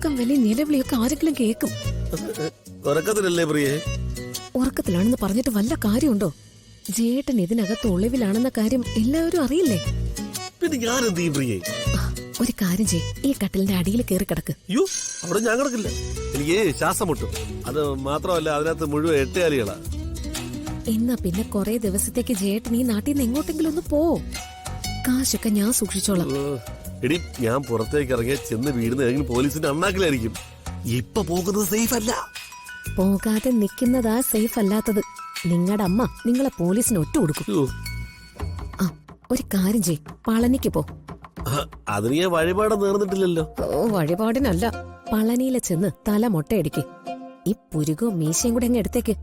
ഉറക്കം വലിയ നിലവിളിയൊക്കെ ആരെങ്കിലും കേൾക്കും. ഉറക്കത്തിലല്ലേ പ്രിയേ? ഉറക്കത്തിലാണെന്ന് പറഞ്ഞിട്ട് വല്ല കാര്യമുണ്ടോ? ജേട്ടൻ ഇതിനകത്ത് ഒളിവിലാണെന്ന കാര്യം എല്ലാവരും അറിയില്ലേ? പിന്നെ ഞാൻ എന്ത് ചെയ്യും പ്രിയേ? ഒരു കാര്യം ചെയ്, ഈ കട്ടിലിന്റെ അടിയിൽ കയറി കിടക്ക്. യോ, അവിടെ ഞാൻ കിടക്കില്ല. എനിക്ക് ശ്വാസം മുട്ടും. അത് മാത്രമല്ല, അതിനകത്ത് മുഴുവൻ എട്ടുകാലികളാ. എന്നാ പിന്നെ കൊറേ ദിവസത്തേക്ക് ജേട്ടൻ ഈ നാട്ടിൽ നിന്ന് എങ്ങോട്ടെങ്കിലും ഒന്ന് പോ. കാശൊക്കെ ഞാൻ സൂക്ഷിച്ചോളാം. എടി, ഞാൻ പുറത്തേക്ക് ഇറങ്ങിയ ചെന്ന് വീടുന്ന ഏതെങ്കിലും പോലീസിന്റെ അണ്ണാക്കിലായിരിക്കും. ഇപ്പൊ പോകുന്നത് സേഫ് അല്ല. പോകാതെ നിൽക്കുന്നതാ സേഫ് അല്ലാത്തത്. നിങ്ങളുടെ അമ്മ നിങ്ങളെ പോലീസിന് ഒറ്റ കൊടുക്കും. ആ, ഒരു കാര്യം ചെയ്, പളനിക്ക് പോ. അതിന് ഞാൻ വഴിപാട് നേർന്നിട്ടില്ലല്ലോ. ഓ, വഴിപാടിനല്ല, പളനിയിലെ ചെന്ന് തല മൊട്ടയടിക്ക്. ഈ പുരുകവും മീശയും കൂടെ അങ്ങ് എടുത്തേക്ക്.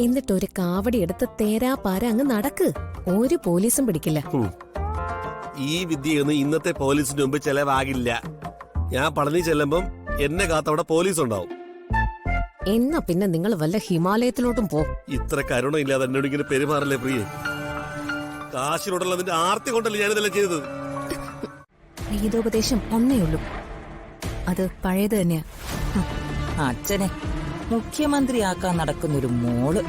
എന്നിട്ട് ഒരു കാവടി എടുത്ത് തേരാ പാര അങ്ങ് നടക്ക്. ഒരു പോലീസും പിടിക്കില്ല. ഈ വിദ്യയൊന്നും ഇന്നത്തെ പോലീസിന് മുമ്പ് ചെലവാകില്ല. ഞാൻ പളനി ചെല്ലുമ്പം എന്നെ കാത്തവിടെ പോലീസ് ഉണ്ടാവും. എന്നാ പിന്നെ നിങ്ങൾ വല്ല ഹിമാലയത്തിലോട്ടും പോ. ഇത്ര കരുണ ഇല്ലാതെ എന്നോട് ഇങ്ങനെ പെരുമാറല്ലേ പ്രിയേ? കാശിനോടുള്ള നിന്റെ ആർത്തി കൊണ്ടല്ലേ ഞാനിതെല്ലാം ചെയ്തത്. ഗീതോപദേശം ഒന്നേ ഉള്ളൂ, അത് പഴയത് തന്നെയാ. അച്ഛനെ മുഖ്യമന്ത്രിയാക്കാൻ നടക്കുന്നൊരു മോള്.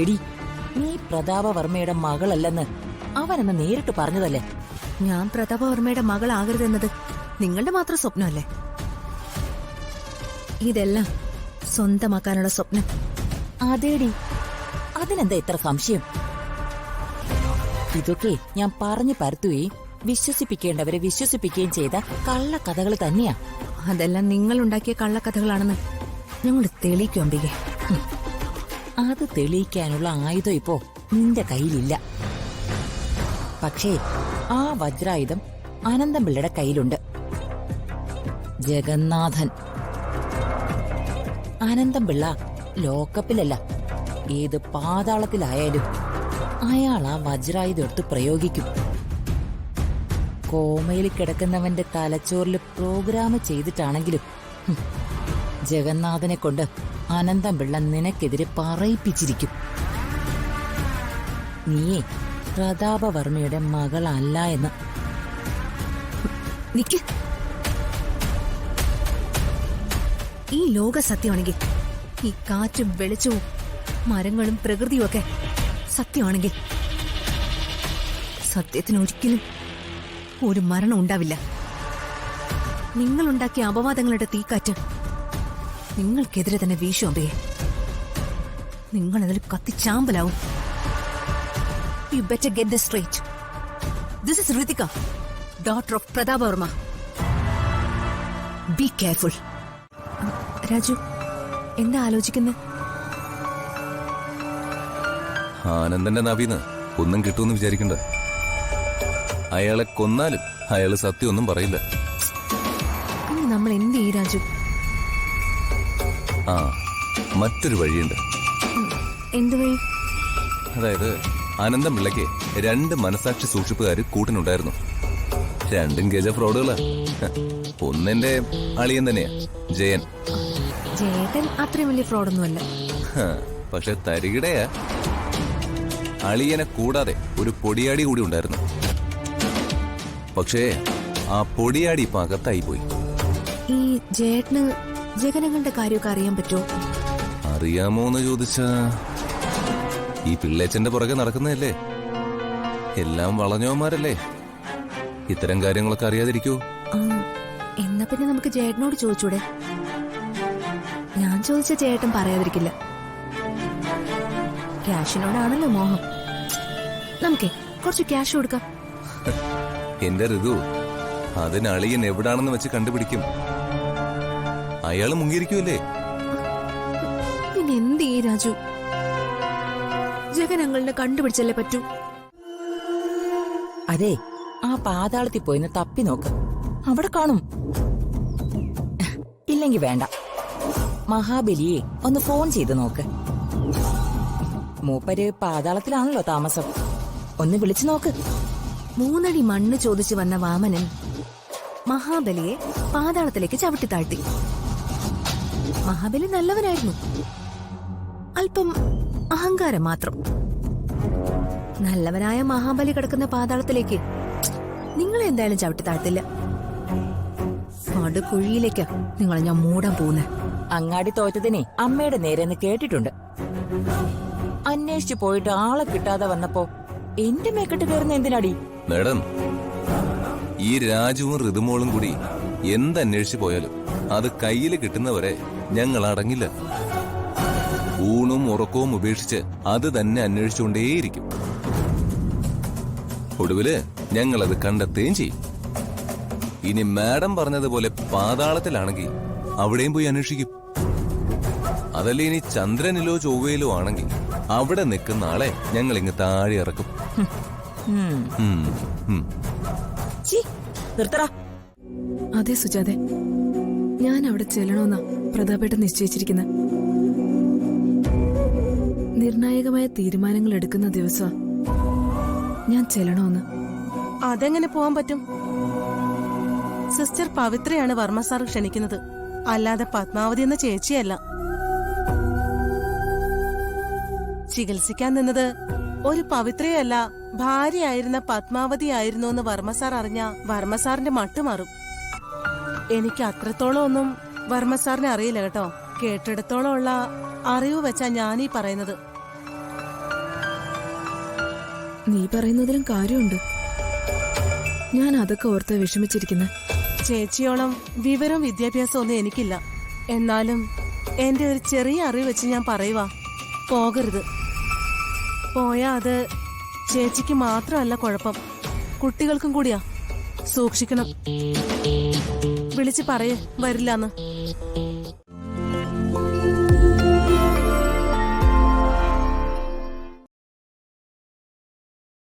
എടി, നീ പ്രതാപവർമ്മയുടെ മകളല്ലെന്ന് അവനെന്ന് നേരിട്ട് പറഞ്ഞതല്ലേ? ഞാൻ പ്രതാപവർമ്മയുടെ മകളാകരുതെന്നത് നിങ്ങളുടെ മാത്രം സ്വപ്നമല്ലേ? ഇതെല്ലാം സ്വന്തമാക്കാനുള്ള സ്വപ്നം. അതേടി, അതിനെന്താ ഇത്ര സംശയം? ഇതൊക്കെ ഞാൻ പറഞ്ഞു പരത്തുകയും വിശ്വസിപ്പിക്കേണ്ടവരെ വിശ്വസിപ്പിക്കുകയും ചെയ്ത കള്ളക്കഥകൾ തന്നെയാ. അതെല്ലാം നിങ്ങൾ ഉണ്ടാക്കിയ കള്ളക്കഥകളാണെന്ന് ഞങ്ങൾ തെളിയിക്കൊണ്ടിരിക്കെ. അത് തെളിയിക്കാനുള്ള ആയുധം ഇപ്പോ നിന്റെ കയ്യിലില്ല. പക്ഷേ ആ വജ്രായുധം അനന്തംപിള്ളയുടെ കയ്യിലുണ്ട്. ജഗന്നാഥൻ. അനന്തംപിള്ള ലോക്കപ്പിലല്ല, ഏത് പാതാളത്തിലായാലും അയാൾ ആ വജ്രായുധം എടുത്ത് പ്രയോഗിക്കും. കോമയിൽ കിടക്കുന്നവന്റെ തലച്ചോറിൽ പ്രോഗ്രാം ചെയ്തിട്ടാണെങ്കിലും ജഗന്നാഥനെ കൊണ്ട് അനന്തംപിള്ള നിനക്കെതിരെ പറയിപ്പിച്ചിരിക്കും. നീയേ പ്രതാപവർമ്മയുടെ മകളല്ല എന്ന്. നിക്ക്. ഈ ലോക സത്യമാണെങ്കിൽ, ഈ കാറ്റും വെളിച്ചവും മരങ്ങളും പ്രകൃതിയും ഒക്കെ സത്യമാണെങ്കിൽ, സത്യത്തിന് ഒരിക്കലും ഒരു മരണം ഉണ്ടാവില്ല. നിങ്ങളുണ്ടാക്കിയ അപവാദങ്ങളുടെ തീക്കാറ്റ് നിങ്ങൾക്കെതിരെ തന്നെ വീശും അമ്പയെ. നിങ്ങളതിൽ കത്തിച്ചാമ്പലാവും. You better get this straight. This is Ritika, daughter of Prathapavarma. Be careful. Raju, എന്താ ആലോചിക്കുന്നത്? ആനന്ദന്റെ നവീന്ന് ഒന്നും കിട്ടുമെന്ന് വിചാരിക്കണ്ട. അയാളെ കൊന്നാലും അയാള് സത്യമൊന്നും പറയില്ല. നമ്മൾ എന്ത് ചെയ്യും രാജു? ആ, മറ്റൊരു വഴിയുണ്ട്. എന്ത് വഴി? അതായത് അനന്തം പിള്ളയ്ക്ക് 2 മനസാക്ഷി സൂക്ഷിപ്പുകാര് കൂട്ടിനുണ്ടായിരുന്നു. 2 ഗജ ഫ്രോഡുകളാ. ഒന്നെന്റെ അളിയൻ തന്നെയാ, ജയൻ. ജേട്ടൻ അത്രയും വലിയ ഫ്രോഡൊന്നുമല്ല. പക്ഷെ തരികിടയാ. അളിയനെ കൂടാതെ ഒരു പൊടിയാടി കൂടി ഉണ്ടായിരുന്നു. പക്ഷേ ആ പൊടിയാടി ഇപ്പൊ അകത്തായി പോയി. ഈ ജേട്ടന് ജഗനങ്ങളുടെ കാര്യമൊക്കെ അറിയാൻ പറ്റുമോ? അറിയാമോന്ന് ചോദിച്ചാ, ഈ പിള്ളേച്ചന്റെ പുറകെ നടക്കുന്നതല്ലേ. എല്ലാം വളഞ്ഞവന്മാരല്ലേ. ഇത്തരം കാര്യങ്ങളൊക്കെ അറിയാതിരിക്കൂ. എന്നാ പിന്നെ നമുക്ക് ജേട്ടനോട് ചോദിച്ചൂടെ? ഞാൻ ചോദിച്ച ചേട്ടൻ പറയാതിരിക്കില്ല. ക്യാഷിനോടാണല്ലോ മോഹം. നമുക്കേ കുറച്ച് ക്യാഷ് കൊടുക്കാം. എന്റെ ഋതു, അതിന് അളിയൻ എവിടാണെന്ന് വെച്ച് കണ്ടുപിടിക്കും. അയാള് മുങ്ങിയിരിക്കുമല്ലേ. പിന്നെ എന്ത് ചെയ്യും രാജു? ജഗനങ്ങളുടെ കണ്ടുപിടിച്ചല്ലേ പറ്റൂ. അതെ, ആ പാതാളത്തിൽ പോയിന്ന് തപ്പി നോക്ക്, അവിടെ കാണും. ഇല്ലെങ്കി വേണ്ട, മഹാബലിയെ ഒന്ന് ഫോൺ ചെയ്ത് നോക്ക്. മൂപ്പര് പാതാളത്തിലാണല്ലോ താമസം. ഒന്ന് വിളിച്ചു നോക്ക്. 3 അടി മണ്ണ് ചോദിച്ചു വന്ന വാമനൻ മഹാബലിയെ പാതാളത്തിലേക്ക് ചവിട്ടി താഴ്ത്തി. മഹാബലി നല്ലവനായിരുന്നു, അല്പം അഹങ്കാരം മാത്രം. നല്ലവനായ മഹാബലി കിടക്കുന്ന പാതാളത്തിലേക്ക് നിങ്ങൾ എന്തായാലും ചവിട്ടി താഴ്ത്തില്ല. പടുകുഴിയിലേക്കാ നിങ്ങളെ ഞാൻ മൂടാൻ പോകുന്നേ. അങ്ങാടി തോറ്റതിനെ അമ്മയുടെ നേരെന്ന് കേട്ടിട്ടുണ്ട്. അന്വേഷിച്ചു പോയിട്ട് ആളെ കിട്ടാതെ വന്നപ്പോ എന്റെ മേക്കെട്ട് കയറുന്ന എന്തിനാടി? മാഡം, ഈ രാജുവും ഋതുമോളും കൂടി എന്തന്വേഷിച്ചു പോയാലും അത് കയ്യിൽ കിട്ടുന്നവരെ ഞങ്ങൾ അടങ്ങില്ല. ഊണും ഉറക്കവും ഉപേക്ഷിച്ച് അത് തന്നെ അന്വേഷിച്ചുകൊണ്ടേയിരിക്കും. ഒടുവില് ഞങ്ങളത് കണ്ടെത്തുകയും ചെയ്യും. ഇനി മാഡം പറഞ്ഞതുപോലെ പാതാളത്തിലാണെങ്കിൽ അവിടെയും പോയി അന്വേഷിക്കും. അതല്ലേ ഇനി ചന്ദ്രനിലോ ചൊവ്വയിലോ ആണെങ്കിൽ അവിടെ നിൽക്കുന്ന ആളെ ഞങ്ങൾ ഇങ്ങ് താഴെ ഇറക്കും. നിർത്തറ. അതെ സുജാതെ, ഞാൻ അവിടെ ചെല്ലണമെന്നാ പ്രതാപേട്ടൻ നിശ്ചയിച്ചിരിക്കുന്നത്. നിർണായകമായ തീരുമാനങ്ങൾ എടുക്കുന്ന ദിവസം ഞാൻ ചെല്ലണമെന്ന്. അതെങ്ങനെ പോവാൻ പറ്റും? സിസ്റ്റർ പവിത്രയാണ് വർമ്മ സാർ ക്ഷണിക്കുന്നത്, അല്ലാതെ പത്മാവതി എന്ന ചേച്ചിയല്ല. ചികിത്സിക്കാൻ നിന്നത് ഒരു പവിത്രയല്ല, ഭാര്യയായിരുന്ന പത്മാവതി ആയിരുന്നു എന്ന് വർമ്മ സാർ അറിഞ്ഞ വർമ്മ സാറിന്റെ മട്ടുമാറും. എനിക്ക് അത്രത്തോളം ഒന്നും വർമ്മ സാറിനെ അറിയില്ല കേട്ടോ. കേട്ടിടത്തോളം ഉള്ള അറിവ് വെച്ചാ ഞാനീ പറയുന്നത്. നീ പറയുന്നതിലും കാര്യമുണ്ട്. ഞാൻ അതൊക്കെ ഓർത്ത് വിഷമിച്ചിരിക്കുന്നത്. ചേച്ചിയോളം വിവരവും വിദ്യാഭ്യാസവും ഒന്നും എനിക്കില്ല. എന്നാലും എന്റെ ഒരു ചെറിയ അറിവ് വെച്ച് ഞാൻ പറയുവാ, പോകരുത്. പോയാ അത് ചേച്ചിക്ക് മാത്രമല്ല കുഴപ്പം, കുട്ടികൾക്കും കൂടിയാ. സൂക്ഷിക്കണം. വിളിച്ച് പറയേ വരില്ലാന്ന്.